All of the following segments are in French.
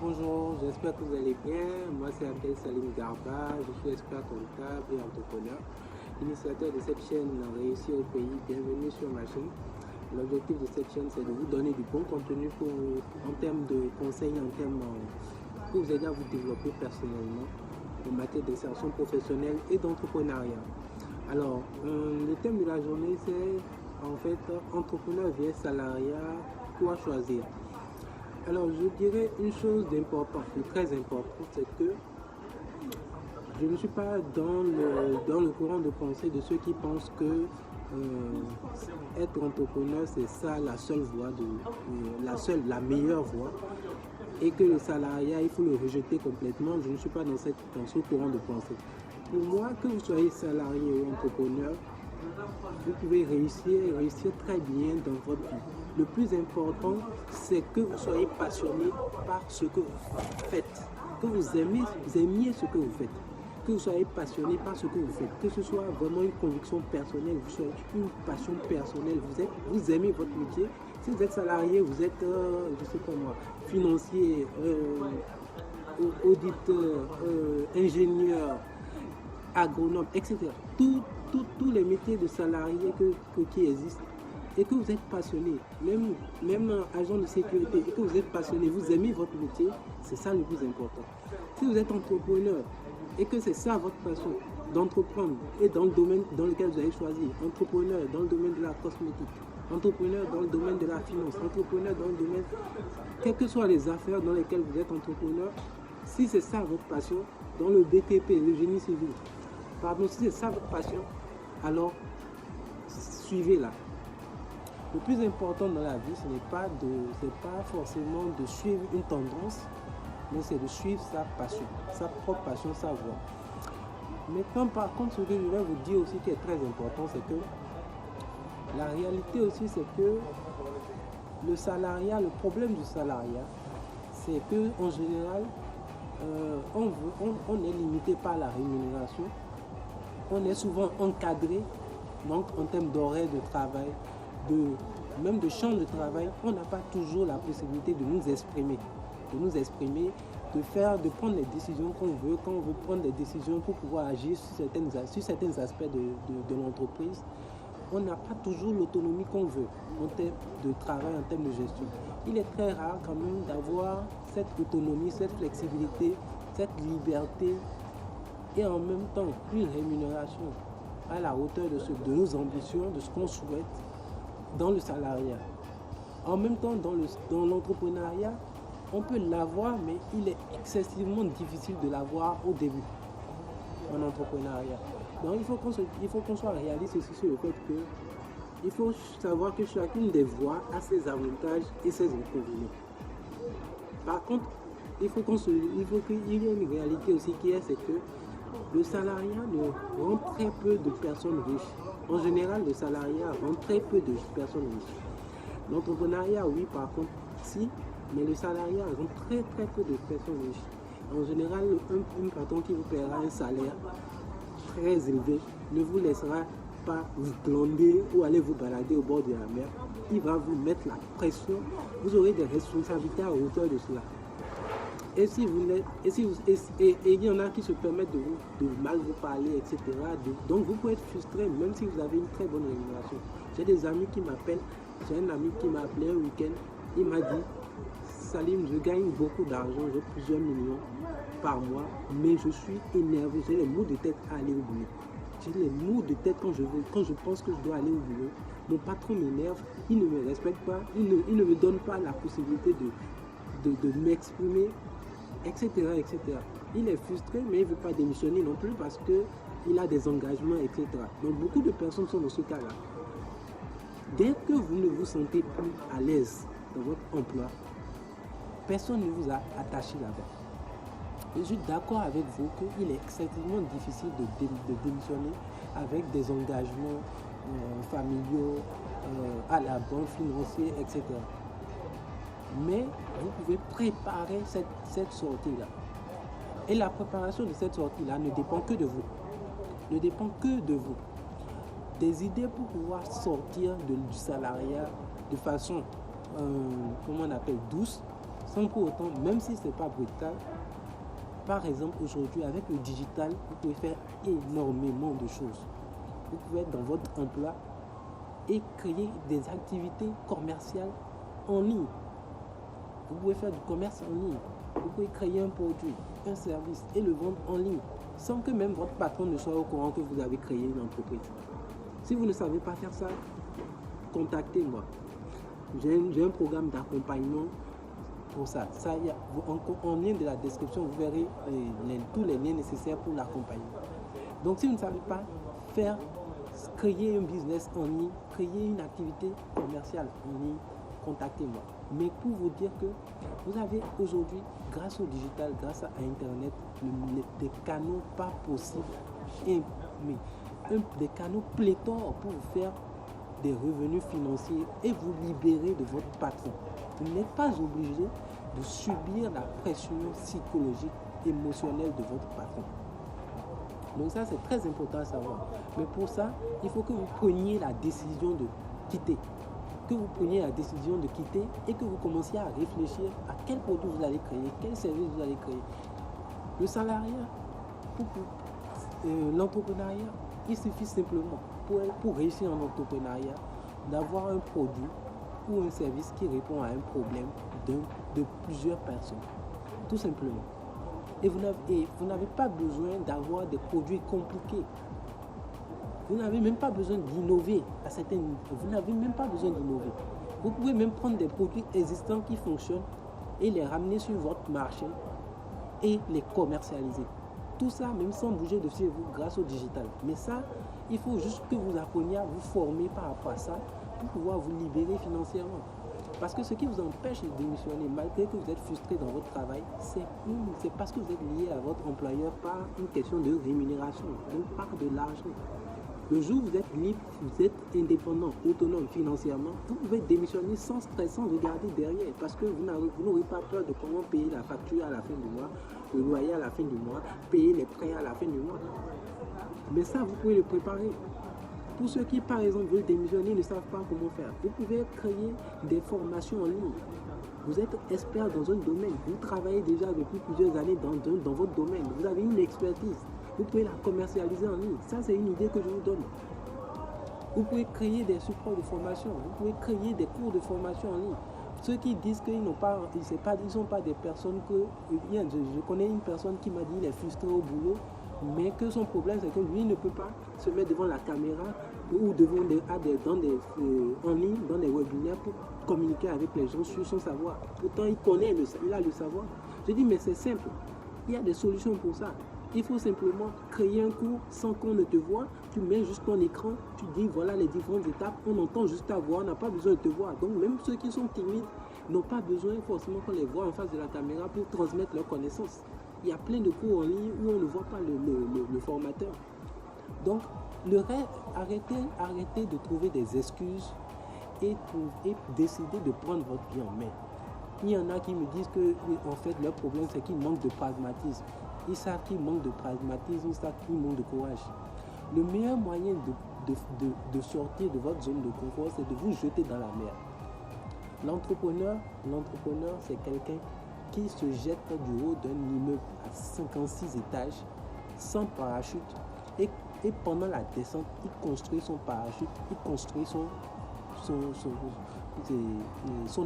Bonjour, j'espère que vous allez bien. Moi, c'est Abdel Salim Garba, je suis expert comptable et entrepreneur, initiateur de cette chaîne Réussir au pays. Bienvenue sur ma chaîne. L'objectif de cette chaîne, c'est de vous donner du bon contenu en termes de conseils, pour vous aider à vous développer personnellement en matière d'insertion professionnelle et d'entrepreneuriat. Alors, le thème de la journée, c'est en fait entrepreneur vs salariat, quoi choisir? Alors, je dirais une chose d'important, de très important, c'est que je ne suis pas dans le courant de pensée de ceux qui pensent que être entrepreneur, c'est ça la seule voie, la meilleure voie, et que le salariat, il faut le rejeter complètement. Je ne suis pas dans ce courant de pensée. Pour moi, que vous soyez salarié ou entrepreneur, vous pouvez réussir très bien dans votre vie. Le plus important, c'est que vous soyez passionné par ce que vous faites, que vous aimiez ce que vous faites, que vous soyez passionné par ce que vous faites, que ce soit vraiment une conviction personnelle, vous soyez une passion personnelle, vous aimez votre métier. Si vous êtes salarié, vous êtes, je sais pas moi, financier, auditeur, ingénieur, agronome, etc. Tous les métiers de salariés qui existent, et que vous êtes passionné, même agent de sécurité, et que vous êtes passionné, vous aimez votre métier, c'est ça le plus important. Si vous êtes entrepreneur et que c'est ça votre passion, d'entreprendre, et dans le domaine dans lequel vous avez choisi, entrepreneur dans le domaine de la cosmétique, entrepreneur dans le domaine de la finance, entrepreneur dans le domaine, quelles que soient les affaires dans lesquelles vous êtes entrepreneur, si c'est ça votre passion, dans le BTP, le génie civil, pardon, si c'est ça votre passion, alors suivez-la. Le plus important dans la vie, ce n'est pas forcément de suivre une tendance, mais c'est de suivre sa passion, sa propre passion, sa voie. Maintenant, par contre, ce que je vais vous dire aussi qui est très important, c'est que la réalité aussi, c'est que le salariat, le problème du salariat, c'est que en général, on est limité par la rémunération, on est souvent encadré, donc en termes d'horaire de travail, même de champ de travail, on n'a pas toujours la possibilité de nous exprimer, de prendre les décisions qu'on veut, quand on veut prendre des décisions pour pouvoir agir sur certains aspects de l'entreprise. On n'a pas toujours l'autonomie qu'on veut en termes de travail, en termes de gestion. Il est très rare quand même d'avoir cette autonomie, cette flexibilité, cette liberté et en même temps une rémunération à la hauteur de nos ambitions, de ce qu'on souhaite dans le salariat. En même temps, dans l'entrepreneuriat, on peut l'avoir, mais il est excessivement difficile de l'avoir au début en entrepreneuriat. Donc il faut qu'on soit réaliste aussi sur le fait que il faut savoir que chacune des voies a ses avantages et ses inconvénients. Par contre, il faut qu'il y ait une réalité aussi qui est, c'est que le salariat rend très peu de personnes riches. En général, le salariat rend très peu de personnes riches. L'entrepreneuriat, oui, par contre, si, mais le salariat rend très très peu de personnes riches. En général, un patron qui vous paiera un salaire très élevé ne vous laissera pas vous glander ou aller vous balader au bord de la mer. Il va vous mettre la pression. Vous aurez des responsabilités à hauteur de cela. Et il y en a qui se permettent de mal vous parler, etc. Donc vous pouvez être frustré même si vous avez une très bonne rémunération. J'ai des amis qui m'appellent, j'ai un ami qui m'a appelé un week-end, il m'a dit Salim, je gagne beaucoup d'argent, j'ai plusieurs millions par mois, mais je suis énervé, j'ai les maux de tête à aller au boulot. J'ai les maux de tête quand je pense que je dois aller au boulot. Mon patron m'énerve, il ne me respecte pas, il ne me donne pas la possibilité de m'exprimer, etc., etc. Il est frustré, mais il ne veut pas démissionner non plus parce qu'il a des engagements, etc. Donc beaucoup de personnes sont dans ce cas-là. Dès que vous ne vous sentez plus à l'aise dans votre emploi, personne ne vous a attaché là-bas. Je suis d'accord avec vous qu'il est extrêmement difficile de démissionner avec des engagements familiaux, à la banque financière, etc. Mais vous pouvez préparer cette sortie-là. Et la préparation de cette sortie-là ne dépend que de vous. Ne dépend que de vous. Des idées pour pouvoir sortir du salariat de façon, comment on appelle, douce, sans pour autant, même si ce n'est pas brutal, par exemple aujourd'hui avec le digital, vous pouvez faire énormément de choses. Vous pouvez être dans votre emploi et créer des activités commerciales en ligne. Vous pouvez faire du commerce en ligne. Vous pouvez créer un produit, un service et le vendre en ligne sans que même votre patron ne soit au courant que vous avez créé une entreprise. Si vous ne savez pas faire ça, contactez-moi. J'ai un programme d'accompagnement pour ça. En lien de la description, vous verrez tous les liens nécessaires pour l'accompagnement. Donc si vous ne savez pas créer un business en ligne, créer une activité commerciale en ligne, contactez-moi. Mais pour vous dire que vous avez aujourd'hui, grâce au digital, grâce à Internet, des canaux pas possibles, des canaux pléthores pour vous faire des revenus financiers et vous libérer de votre patron. Vous n'êtes pas obligé de subir la pression psychologique, émotionnelle de votre patron. Donc ça, c'est très important à savoir. Mais pour ça, il faut que vous preniez la décision de quitter. Que vous preniez la décision de quitter et que vous commenciez à réfléchir à quel produit vous allez créer, quel service vous allez créer. Le salariat, l'entrepreneuriat, il suffit simplement pour réussir en entrepreneuriat d'avoir un produit ou un service qui répond à un problème de plusieurs personnes. Tout simplement. Et vous n'avez pas besoin d'avoir des produits compliqués. Vous n'avez même pas besoin d'innover à certains niveaux. Vous n'avez même pas besoin d'innover. Vous pouvez même prendre des produits existants qui fonctionnent et les ramener sur votre marché et les commercialiser. Tout ça, même sans bouger de chez vous grâce au digital. Mais ça, il faut juste que vous appreniez à vous former par rapport à ça pour pouvoir vous libérer financièrement. Parce que ce qui vous empêche de démissionner, malgré que vous êtes frustré dans votre travail, c'est parce que vous êtes lié à votre employeur par une question de rémunération, donc par de l'argent. Le jour où vous êtes libre, vous êtes indépendant, autonome financièrement, vous pouvez démissionner sans stress, sans regarder derrière, parce que vous n'aurez pas peur de comment payer la facture à la fin du mois, le loyer à la fin du mois, payer les prêts à la fin du mois. Mais ça, vous pouvez le préparer. Pour ceux qui, par exemple, veulent démissionner, ne savent pas comment faire, vous pouvez créer des formations en ligne. Vous êtes expert dans un domaine, vous travaillez déjà depuis plusieurs années dans votre domaine, vous avez une expertise. Vous pouvez la commercialiser en ligne. Ça, c'est une idée que je vous donne. Vous pouvez créer des supports de formation. Vous pouvez créer des cours de formation en ligne. Ceux qui disent qu'ils ne sont pas des personnes que... Je connais une personne qui m'a dit qu'il est frustré au boulot, mais que son problème, c'est que lui ne peut pas se mettre devant la caméra ou en ligne, dans des webinaires pour communiquer avec les gens sur son savoir. Pourtant, il a le savoir. Je dis, mais c'est simple. Il y a des solutions pour ça. Il faut simplement créer un cours sans qu'on ne te voie. Tu mets juste ton écran, tu dis voilà les différentes étapes. On entend juste ta voix, on n'a pas besoin de te voir. Donc même ceux qui sont timides n'ont pas besoin forcément qu'on les voit en face de la caméra pour transmettre leurs connaissances. Il y a plein de cours en ligne où on ne voit pas le formateur. Donc le reste, arrêtez de trouver des excuses et décider de prendre votre vie en main. Il y en a qui me disent que en fait leur problème c'est qu'ils manquent de pragmatisme. Ils savent qu'ils manquent de pragmatisme, ils savent qu'ils manquent de courage. Le meilleur moyen de sortir de votre zone de confort, c'est de vous jeter dans la mer. L'entrepreneur, c'est quelqu'un qui se jette du haut d'un immeuble à 56 étages, sans parachute, et pendant la descente, il construit son parachute, il construit son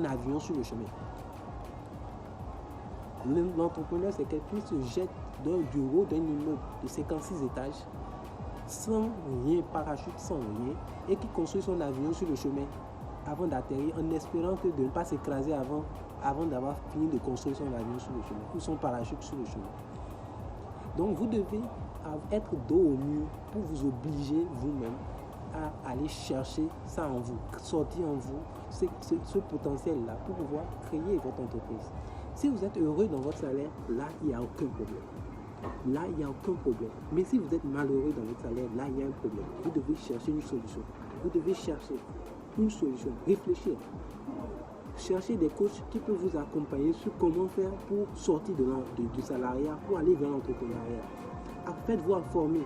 avion sur le chemin. L'entrepreneur, c'est quelqu'un qui se jette du haut d'un immeuble de 56 étages, sans rien, parachute, sans rien, et qui construit son avion sur le chemin avant d'atterrir, en espérant de ne pas s'écraser avant d'avoir fini de construire son avion sur le chemin, ou son parachute sur le chemin. Donc vous devez être dos au mur pour vous obliger vous-même à aller chercher ça en vous, sortir en vous ce potentiel-là pour pouvoir créer votre entreprise. Si vous êtes heureux dans votre salaire, là, il n'y a aucun problème. Là, il n'y a aucun problème. Mais si vous êtes malheureux dans votre salaire, là, il y a un problème. Vous devez chercher une solution. Vous devez chercher une solution. Réfléchir. Cherchez des coachs qui peuvent vous accompagner sur comment faire pour sortir du salariat, pour aller vers l'entrepreneuriat. Faites-vous former.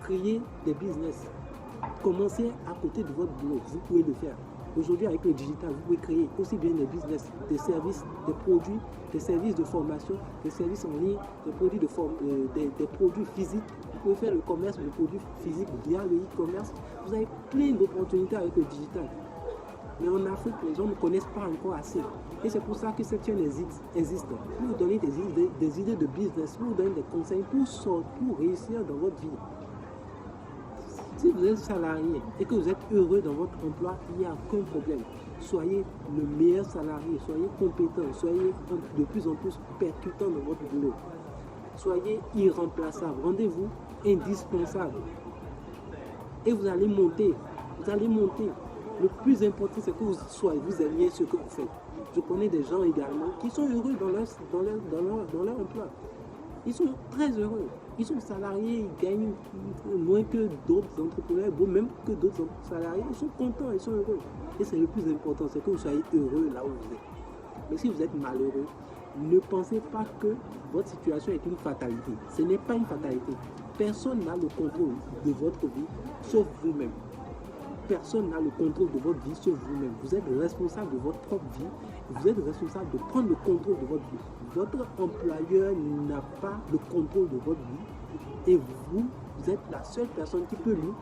Créez des business. Commencez à côté de votre boulot. Vous pouvez le faire. Aujourd'hui, avec le digital, vous pouvez créer aussi bien des business, des services, des produits, des services de formation, des services en ligne, des produits, des produits physiques. Vous pouvez faire le commerce de produits physiques via le e-commerce. Vous avez plein d'opportunités avec le digital. Mais en Afrique, les gens ne connaissent pas encore assez. Et c'est pour ça que cette chaîne existe. Pour vous donner des idées de business, pour vous donner des conseils pour réussir dans votre vie. Si vous êtes salarié et que vous êtes heureux dans votre emploi, il n'y a aucun problème. Soyez le meilleur salarié, soyez compétent, soyez de plus en plus percutant dans votre boulot. Soyez irremplaçable, rendez-vous indispensable. Et vous allez monter, Le plus important, c'est que vous aimiez ce que vous faites. Je connais des gens également qui sont heureux dans leur emploi. Ils sont très heureux. Ils sont salariés, ils gagnent moins que d'autres entrepreneurs, même que d'autres salariés. Ils sont contents, ils sont heureux. Et c'est le plus important, c'est que vous soyez heureux là où vous êtes. Mais si vous êtes malheureux, ne pensez pas que votre situation est une fatalité. Ce n'est pas une fatalité. Personne n'a le contrôle de votre vie, sauf vous-même. Personne n'a le contrôle de votre vie sauf vous-même. Vous êtes responsable de votre propre vie. Vous êtes responsable de prendre le contrôle de votre vie. Votre employeur n'a pas le contrôle de votre vie. Et vous êtes la seule personne qui peut lui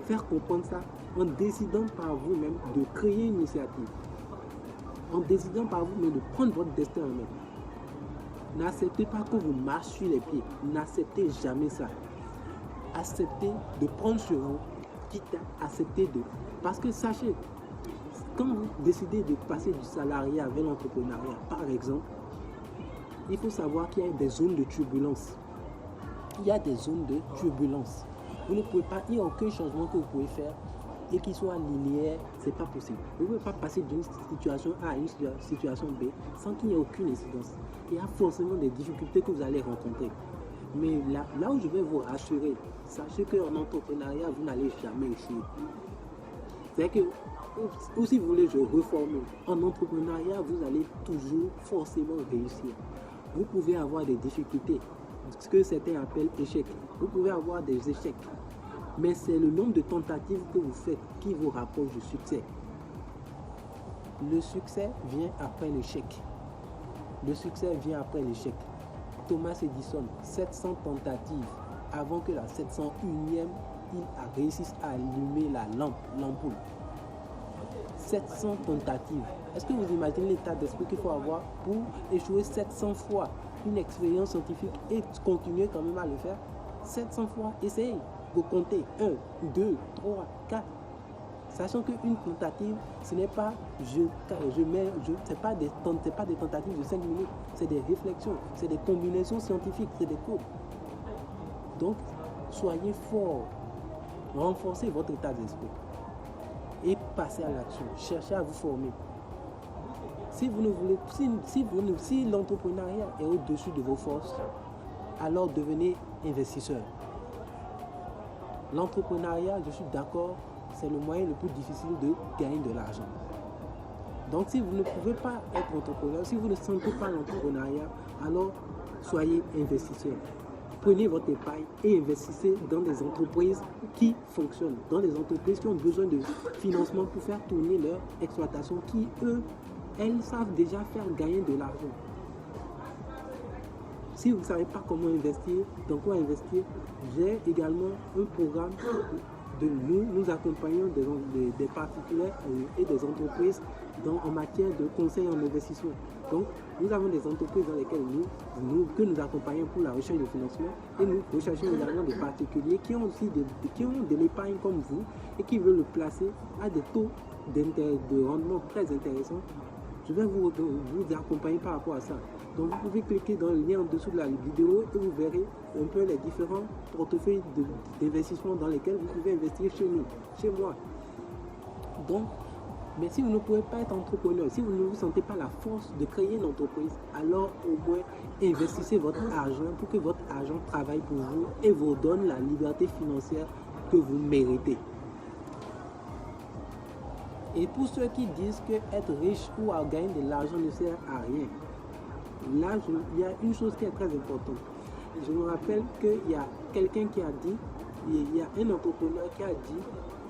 faire comprendre ça en décidant par vous-même de créer une initiative. En décidant par vous-même de prendre votre destin en main. N'acceptez pas que vous marchiez sur les pieds. N'acceptez jamais ça. Acceptez de prendre sur vous, quitte à accepter de... Parce que sachez, quand vous décidez de passer du salariat vers l'entrepreneuriat, par exemple, il faut savoir qu'il y a des zones de turbulence. Il y a des zones de turbulence. Vous ne pouvez pas, il n'y a aucun changement que vous pouvez faire et qui soit linéaire, c'est pas possible. Vous ne pouvez pas passer d'une situation A à une situation B sans qu'il n'y ait aucune incidence. Il y a forcément des difficultés que vous allez rencontrer. Mais là où je vais vous rassurer, sachez qu'en entrepreneuriat, vous n'allez jamais échouer. C'est que, ou si vous voulez, je reformule. En entrepreneuriat, vous allez toujours forcément réussir. Vous pouvez avoir des difficultés, ce que certains appellent échecs. Vous pouvez avoir des échecs. Mais c'est le nombre de tentatives que vous faites qui vous rapproche du succès. Le succès vient après l'échec. Le succès vient après l'échec. Thomas Edison, 700 tentatives avant que la 701e, il réussisse à allumer l'ampoule. 700 tentatives. Est-ce que vous imaginez l'état d'esprit qu'il faut avoir pour échouer 700 fois une expérience scientifique et continuer quand même à le faire? 700 fois, essayez. Vous comptez 1, 2, 3, 4. Sachant qu'une tentative, ce n'est pas c'est pas des tentatives de 5 minutes, c'est des réflexions, c'est des combinaisons scientifiques, c'est des codes. Donc, soyez fort, renforcez votre état d'esprit et passez à l'action, cherchez à vous former. Si l'entrepreneuriat est au-dessus de vos forces, alors devenez investisseur. L'entrepreneuriat, je suis d'accord, c'est le moyen le plus difficile de gagner de l'argent. Donc si vous ne pouvez pas être entrepreneur, si vous ne sentez pas l'entrepreneuriat, alors soyez investisseur. Prenez votre épargne et investissez dans des entreprises qui fonctionnent, dans des entreprises qui ont besoin de financement pour faire tourner leur exploitation, qui elles savent déjà faire gagner de l'argent. Si vous ne savez pas comment investir, dans quoi investir, j'ai également un programme de nous accompagnons des particuliers et des entreprises en matière de conseil en investissement. Donc, nous avons des entreprises dans lesquelles nous accompagnons pour la recherche de financement et nous recherchons également des particuliers qui ont aussi de l'épargne comme vous et qui veulent le placer à des taux de rendement très intéressants. Je vais vous accompagner par rapport à ça. Donc vous pouvez cliquer dans le lien en dessous de la vidéo et vous verrez un peu les différents portefeuilles d'investissement dans lesquels vous pouvez investir chez nous, chez moi. Donc, mais si vous ne pouvez pas être entrepreneur, si vous ne vous sentez pas la force de créer une entreprise, alors au moins investissez votre argent pour que votre argent travaille pour vous et vous donne la liberté financière que vous méritez. Et pour ceux qui disent que être riche ou à gagner de l'argent ne sert à rien, là, il y a une chose qui est très importante. Je me rappelle qu'il y a quelqu'un qui a dit, il y a un entrepreneur qui a dit,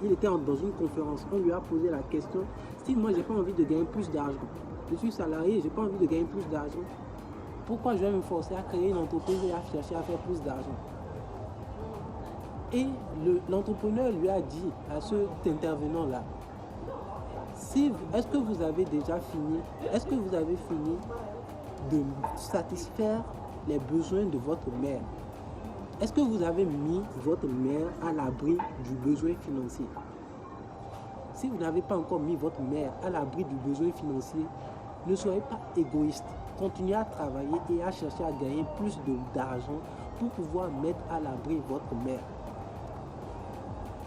il était dans une conférence, on lui a posé la question, Si moi, j'ai pas envie de gagner plus d'argent, je suis salarié, j'ai pas envie de gagner plus d'argent, pourquoi je vais me forcer à créer une entreprise et à chercher à faire plus d'argent? Et l'entrepreneur lui a dit à cet intervenant-là, est-ce que vous avez déjà fini, est-ce que vous avez fini de satisfaire les besoins de votre mère? Est-ce que vous avez mis votre mère à l'abri du besoin financier? Si vous n'avez pas encore mis votre mère à l'abri du besoin financier, ne soyez pas égoïste. Continuez à travailler et à chercher à gagner plus d'argent pour pouvoir mettre à l'abri votre mère.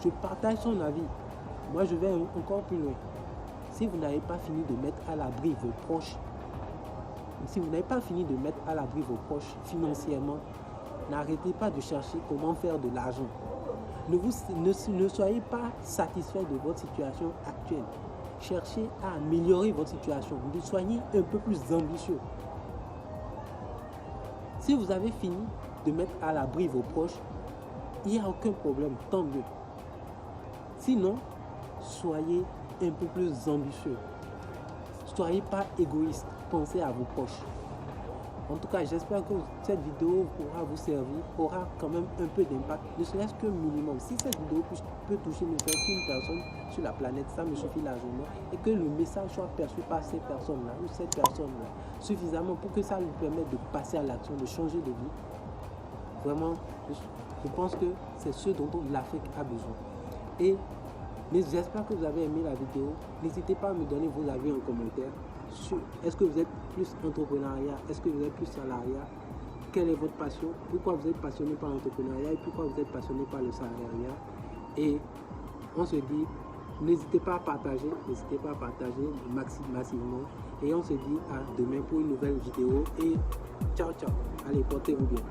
Je partage son avis. Moi, je vais encore plus loin. Si vous n'avez pas fini de mettre à l'abri vos proches, si vous n'avez pas fini de mettre à l'abri vos proches financièrement, n'arrêtez pas de chercher comment faire de l'argent. Ne soyez pas satisfait de votre situation actuelle. Cherchez à améliorer votre situation. Soyez un peu plus ambitieux. Si vous avez fini de mettre à l'abri vos proches, il n'y a aucun problème, tant mieux. Sinon, soyez un peu plus ambitieux. Soyez pas égoïste. Pensez à vos proches. En tout cas, j'espère que cette vidéo pourra vous servir, aura quand même un peu d'impact, ne serait-ce que minimum. Si cette vidéo peut toucher ne serait-ce qu'une personne sur la planète, ça me suffit largement. Et que le message soit perçu par ces personnes-là ou cette personne-là suffisamment pour que ça lui permette de passer à l'action, de changer de vie. Vraiment, je pense que c'est ce dont l'Afrique a besoin. Et j'espère que vous avez aimé la vidéo. N'hésitez pas à me donner vos avis en commentaire. Est-ce que vous êtes plus entrepreneuriat? Est-ce que vous êtes plus salariat? Quelle est votre passion? Pourquoi vous êtes passionné par l'entrepreneuriat et pourquoi vous êtes passionné par le salariat? Et on se dit, n'hésitez pas à partager massivement. Et on se dit à demain pour une nouvelle vidéo. Et ciao, ciao. Allez, portez-vous bien.